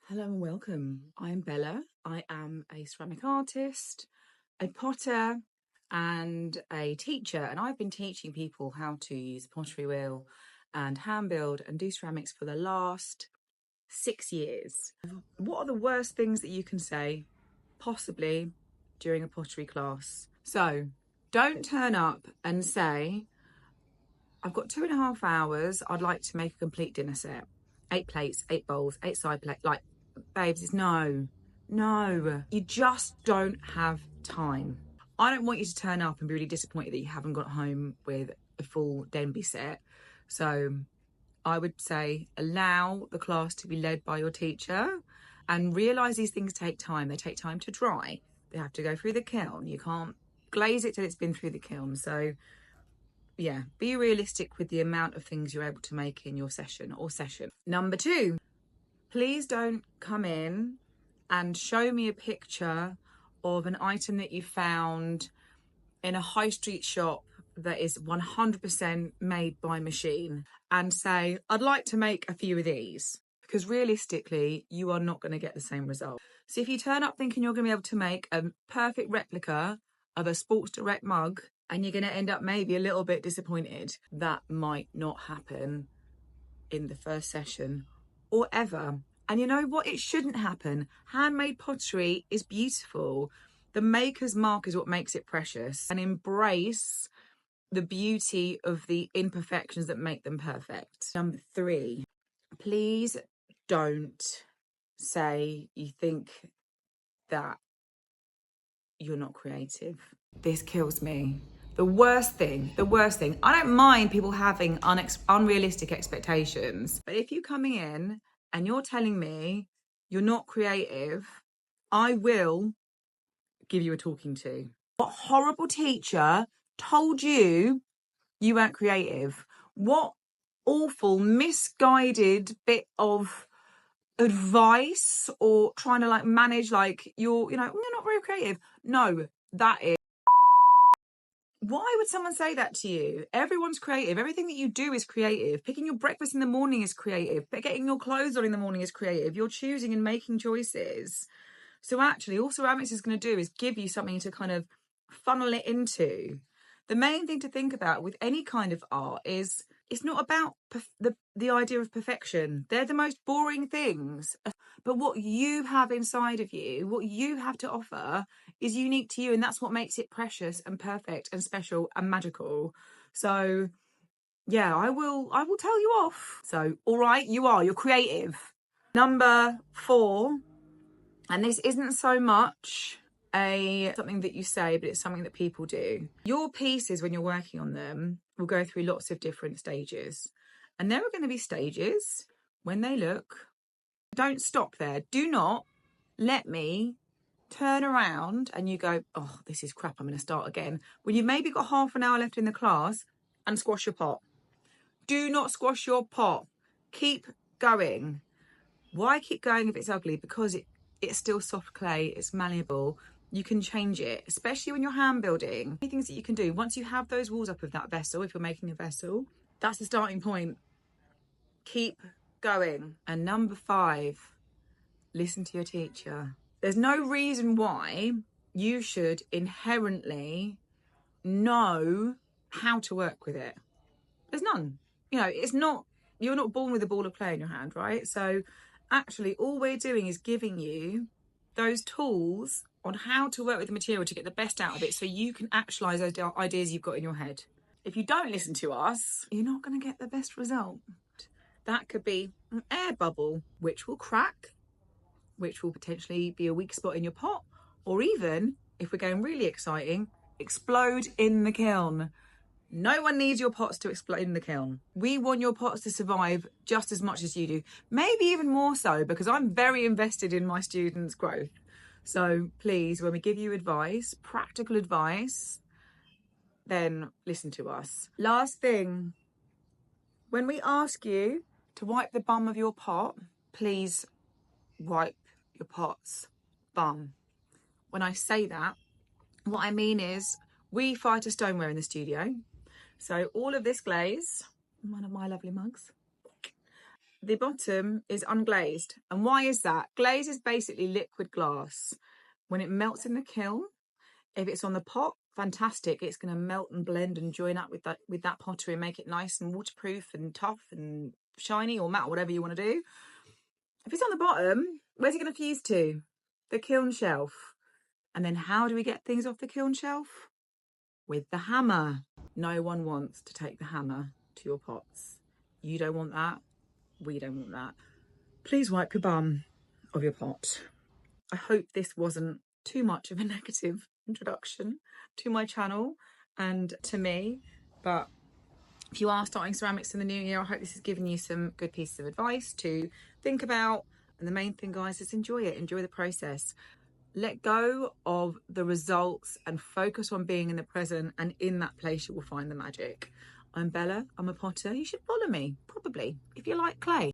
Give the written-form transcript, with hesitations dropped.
Hello and welcome. I'm Bella. I am a ceramic artist, a potter, and a teacher. And I've been teaching people how to use a pottery wheel and hand build and do ceramics for the last 6 years. What are the worst things that you can say, possibly, during a pottery class? So don't turn up and say, I've got 2.5 hours. I'd like to make a complete dinner set. 8 plates, 8 bowls, 8 side plates. Like, babes, it's no. You just don't have time. I don't want you to turn up and be really disappointed that you haven't got home with a full Denby set. So I would say allow the class to be led by your teacher and realise these things take time. They take time to dry. They have to go through the kiln. You can't glaze it till it's been through the kiln. So yeah, be realistic with the amount of things you're able to make in your session or session. Number 2, please don't come in and show me a picture of an item that you found in a high street shop that is 100% made by machine and say, I'd like to make a few of these. Because realistically, you are not going to get the same result. So if you turn up thinking you're going to be able to make a perfect replica of a Sports Direct mug and you're going to end up maybe a little bit disappointed, that might not happen in the first session or ever. And you know what? It shouldn't happen. Handmade pottery is beautiful. The maker's mark is what makes it precious. And embrace the beauty of the imperfections that make them perfect. Number 3, please don't say you think that you're not creative. This kills me. The worst thing, I don't mind people having unrealistic expectations, but if you're coming in and you're telling me you're not creative, I will give you a talking to. What horrible teacher told you you weren't creative? What awful, misguided bit of advice or trying to manage you're not very creative. No, that is. Why would someone say that to you? Everyone's creative. Everything that you do is creative. Picking your breakfast in the morning is creative. Getting your clothes on in the morning is creative. You're choosing and making choices. So actually, all ceramics is going to do is give you something to kind of funnel it into. The main thing to think about with any kind of art is it's not about the idea of perfection. They're the most boring things. But what you have inside of you, what you have to offer is unique to you. And that's what makes it precious and perfect and special and magical. So yeah, I will tell you off. So, all right, you're creative. Number 4, and this isn't so much something that you say, but it's something that people do. Your pieces, when you're working on them, will go through lots of different stages. And there are going to be stages when they look. Don't stop there. Do not let me turn around and you go, oh, this is crap, I'm going to start again. When you've maybe got half an hour left in the class, and squash your pot. Do not squash your pot. Keep going. Why keep going if it's ugly? Because it's still soft clay, it's malleable. You can change it, especially when you're hand building. Many things that you can do. Once you have those walls up of that vessel, if you're making a vessel, that's the starting point. Keep going. And number 5, listen to your teacher. There's no reason why you should inherently know how to work with it. There's none. You're not born with a ball of clay in your hand, right? So actually all we're doing is giving you those tools on how to work with the material to get the best out of it so you can actualize those ideas you've got in your head. If you don't listen to us, you're not going to get the best result. That could be an air bubble, which will crack, which will potentially be a weak spot in your pot, or even, if we're going really exciting, explode in the kiln. No one needs your pots to explode in the kiln. We want your pots to survive just as much as you do. Maybe even more so, because I'm very invested in my students' growth. So please, when we give you advice, practical advice, then listen to us. Last thing, when we ask you to wipe the bum of your pot, please wipe your pot's bum. When I say that, what I mean is we fight a stoneware in the studio. So all of this glaze, one of my lovely mugs, the bottom is unglazed. And why is that? Glaze is basically liquid glass. When it melts in the kiln, if it's on the pot, fantastic. It's going to melt and blend and join up with that pottery and make it nice and waterproof and tough and shiny or matte, whatever you want to do. If it's on the bottom, where's it going to fuse to? The kiln shelf. And then how do we get things off the kiln shelf? With the hammer. No one wants to take the hammer to your pots. You don't want that. We don't want that. Please wipe your bum of your pot. I hope this wasn't too much of a negative introduction to my channel and to me, but if you are starting ceramics in the new year, I hope this has given you some good pieces of advice to think about. And the main thing, guys, is enjoy it. Enjoy the process. Let go of the results and focus on being in the present, and in that place you will find the magic. I'm Bella, I'm a potter. You should follow me, probably, if you like clay.